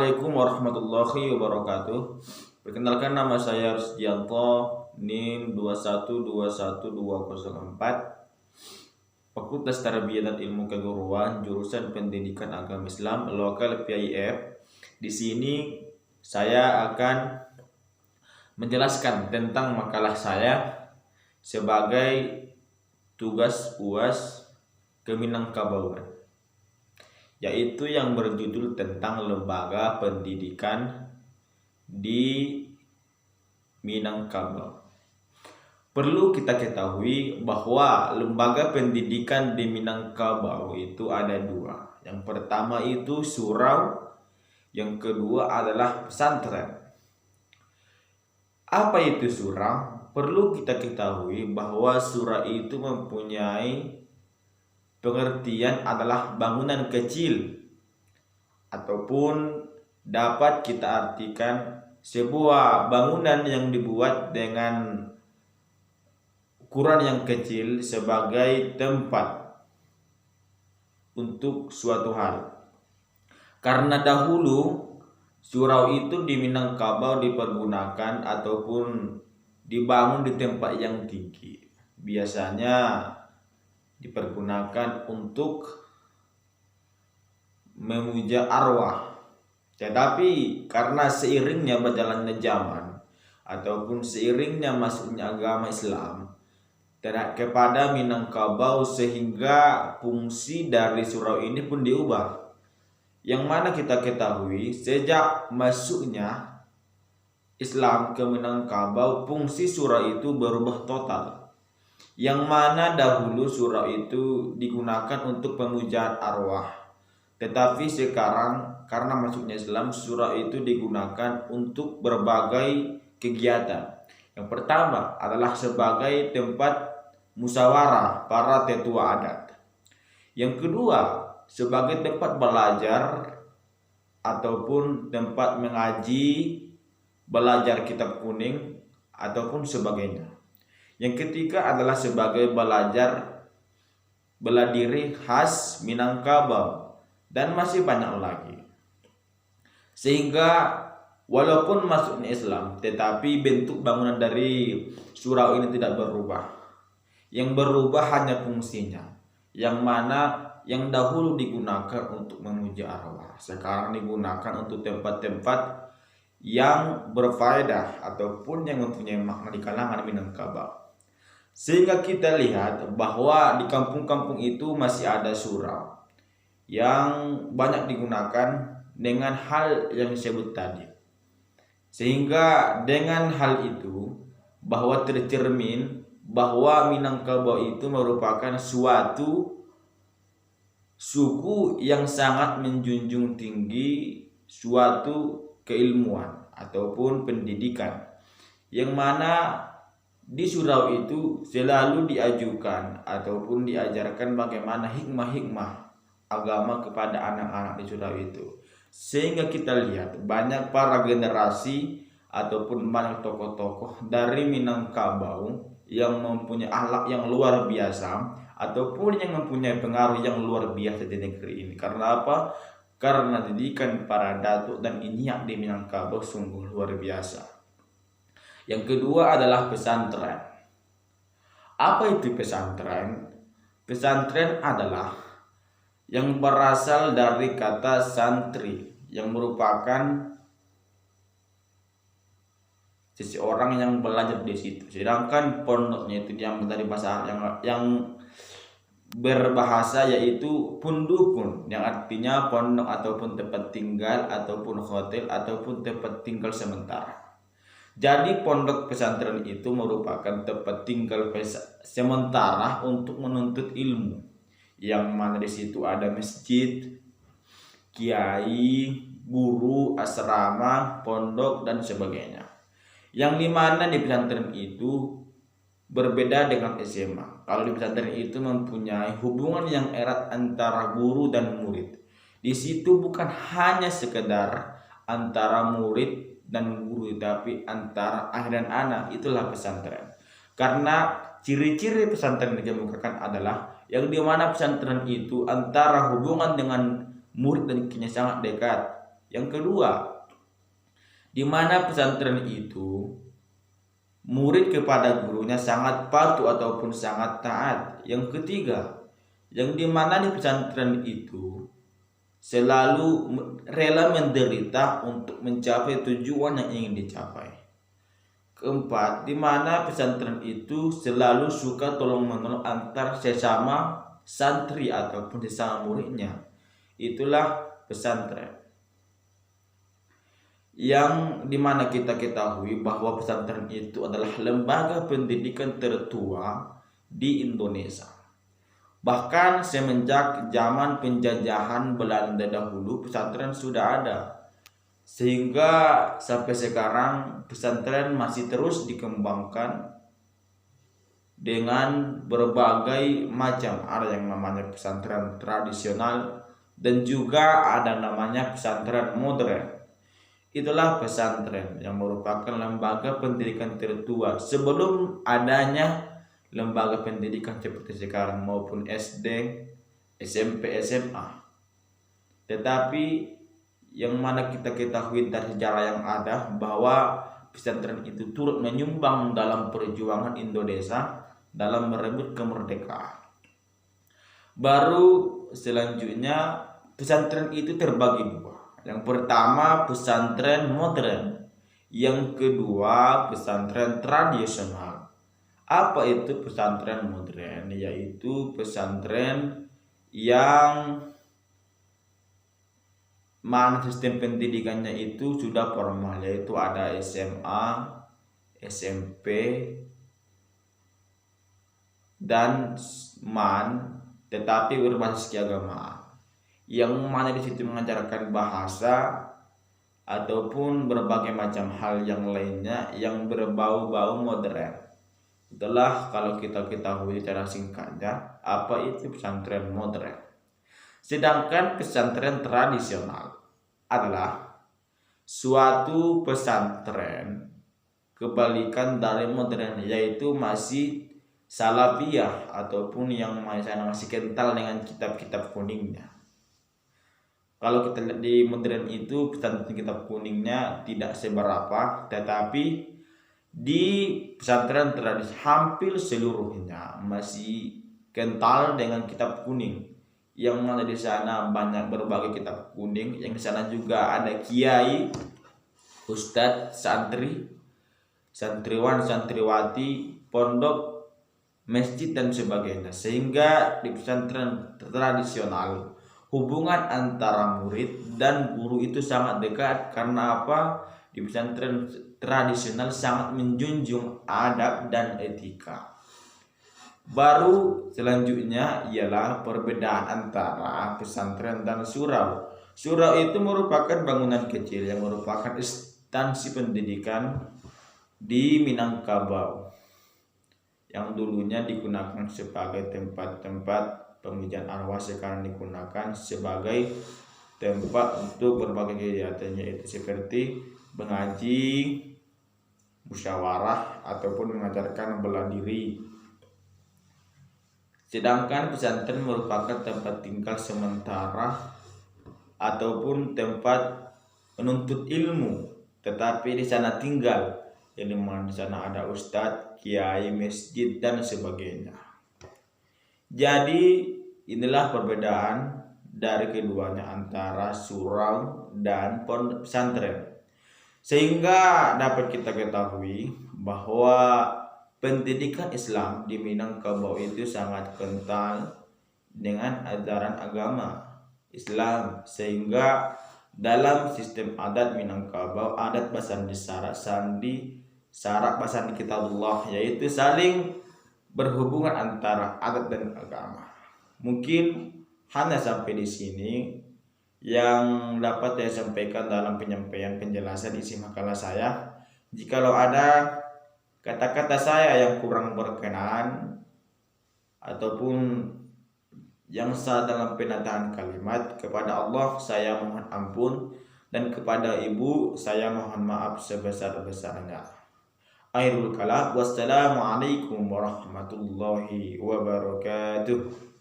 Assalamualaikum warahmatullahi wabarakatuh. Perkenalkan, nama saya Rusdianto, NIM 2121204, Fakultas Tarbiyah dan Ilmu Keguruan, jurusan Pendidikan Agama Islam, lokal PIF. Di sini saya akan menjelaskan tentang makalah saya sebagai tugas UAS Keminangkabauan, yaitu yang berjudul tentang lembaga pendidikan di Minangkabau. Perlu kita ketahui bahwa lembaga pendidikan di Minangkabau itu ada dua. Yang pertama itu surau, yang kedua adalah pesantren. Apa itu surau? Perlu kita ketahui bahwa surau itu mempunyai pengertian adalah bangunan kecil, ataupun dapat kita artikan sebuah bangunan yang dibuat dengan ukuran yang kecil sebagai tempat untuk suatu hal. Karena dahulu surau itu di Minangkabau dipergunakan ataupun dibangun di tempat yang tinggi. Biasanya dipergunakan untuk memuja arwah. Tetapi karena seiringnya berjalannya zaman ataupun seiringnya masuknya agama Islam kepada Minangkabau, sehingga fungsi dari surau ini pun diubah. Yang mana kita ketahui sejak masuknya Islam ke Minangkabau, fungsi surau itu berubah total. Yang mana dahulu surau itu digunakan untuk pemujaan arwah, tetapi sekarang karena masuknya Islam, surau itu digunakan untuk berbagai kegiatan. Yang pertama adalah sebagai tempat musyawarah para tetua adat. Yang kedua sebagai tempat belajar ataupun tempat mengaji, belajar kitab kuning ataupun sebagainya. Yang ketiga adalah sebagai belajar bela diri khas Minangkabau, dan masih banyak lagi. Sehingga walaupun masuknya Islam, tetapi bentuk bangunan dari surau ini tidak berubah. Yang berubah hanya fungsinya, yang mana yang dahulu digunakan untuk memuja arwah, sekarang digunakan untuk tempat-tempat yang berfaedah ataupun yang mempunyai makna di kalangan Minangkabau. Sehingga kita lihat bahwa di kampung-kampung itu masih ada surau yang banyak digunakan dengan hal yang disebut tadi. Sehingga dengan hal itu bahwa tercermin bahwa Minangkabau itu merupakan suatu suku yang sangat menjunjung tinggi suatu keilmuan ataupun pendidikan, yang mana di surau itu selalu diajukan ataupun diajarkan bagaimana hikmah-hikmah agama kepada anak-anak di surau itu. Sehingga kita lihat banyak para generasi ataupun banyak tokoh-tokoh dari Minangkabau yang mempunyai akhlak yang luar biasa ataupun yang mempunyai pengaruh yang luar biasa di negeri ini. Karena apa? Karena didikan para datuk dan inyak di Minangkabau sungguh luar biasa. Yang kedua adalah pesantren. Apa itu pesantren? Pesantren adalah yang berasal dari kata santri, yang merupakan seseorang yang belajar di situ. Sedangkan pondoknya itu yang dari bahasa yang berbahasa yaitu pundukun, yang artinya pondok ataupun tempat tinggal ataupun hotel ataupun tempat tinggal sementara. Jadi pondok pesantren itu merupakan tempat tinggal sementara untuk menuntut ilmu, yang mana di situ ada masjid, kiai, guru, asrama, pondok dan sebagainya. Yang dimana di pesantren itu berbeda dengan SMA. Kalau di pesantren itu mempunyai hubungan yang erat antara guru dan murid. Di situ bukan hanya sekedar antara murid dan guru, tapi antara ayah dan anak. Itulah pesantren. Karena ciri-ciri pesantren yang dikemukakan adalah yang dimana pesantren itu antara hubungan dengan murid dan kinya sangat dekat, Yang kedua, di mana pesantren itu murid kepada gurunya sangat patuh ataupun sangat taat. Yang ketiga, yang di mana di pesantren itu selalu rela menderita untuk mencapai tujuan yang ingin dicapai. Keempat, di mana pesantren itu selalu suka tolong menolong antar sesama santri ataupun sesama muridnya. Itulah pesantren. Yang dimana kita ketahui bahwa pesantren itu adalah lembaga pendidikan tertua di Indonesia. Bahkan semenjak zaman penjajahan Belanda dahulu pesantren sudah ada. Sehingga sampai sekarang pesantren masih terus dikembangkan dengan berbagai macam. Ada yang namanya pesantren tradisional dan juga ada namanya pesantren modern. Itulah pesantren yang merupakan lembaga pendidikan tertua sebelum adanya lembaga pendidikan seperti sekarang maupun SD, SMP, SMA. Tetapi yang mana kita ketahui dari sejarah yang ada bahwa pesantren itu turut menyumbang dalam perjuangan Indonesia dalam merebut kemerdekaan. Baru selanjutnya pesantren itu terbagi dua. Yang pertama pesantren modern, yang kedua pesantren tradisional. Apa itu pesantren modern? Yaitu pesantren yang mana sistem pendidikannya itu sudah formal, yaitu ada SMA, SMP, dan MAN, tetapi berbasis keagamaan. Yang mana di situ mengajarkan bahasa ataupun berbagai macam hal yang lainnya yang berbau-bau modern. Itulah kalau kita ketahui secara singkatnya apa itu pesantren modern. Sedangkan pesantren tradisional adalah suatu pesantren kebalikan dari modern, yaitu masih salafiyah ataupun yang masih kental dengan kitab-kitab kuningnya. Kalau kita lihat di modern itu pesantren kitab kuningnya tidak seberapa, tetapi di pesantren tradisi hampir seluruhnya masih kental dengan kitab kuning. Yang mana di sana banyak berbagai kitab kuning, yang di sana juga ada kiai, ustadz, santri, santriwan, santriwati, pondok, masjid dan sebagainya. Sehingga di pesantren tradisional hubungan antara murid dan guru itu sangat dekat. Karena apa? Di pesantren tradisional sangat menjunjung adab dan etika. Baru selanjutnya ialah perbedaan antara pesantren dan surau. Surau itu merupakan bangunan kecil yang merupakan instansi pendidikan di Minangkabau yang dulunya digunakan sebagai tempat-tempat pemujaan arwah, sekarang digunakan sebagai tempat untuk berbagai kegiatan, yaitu seperti mengaji, musyawarah ataupun mengajarkan bela diri. Sedangkan pesantren merupakan tempat tinggal sementara ataupun tempat menuntut ilmu, tetapi di sana tinggal, yang dimana di sana ada ustadz, kiai, masjid dan sebagainya. Jadi inilah perbedaan dari keduanya antara surau dan pondok pesantren. Sehingga dapat kita ketahui bahwa pendidikan Islam di Minangkabau itu sangat kental dengan ajaran agama Islam. Sehingga dalam sistem adat Minangkabau, adat basandi sarak sandi sarak basandi kitabullah, yaitu saling berhubungan antara adat dan agama. Mungkin hanya sampai di sini yang dapat saya sampaikan dalam penyampaian penjelasan isi makalah saya. Jikalau ada kata-kata saya yang kurang berkenan ataupun yang salah dalam penataan kalimat, kepada Allah saya mohon ampun, dan kepada ibu saya mohon maaf sebesar-besarnya. Akhirul kalam, wassalamualaikum warahmatullahi wabarakatuh.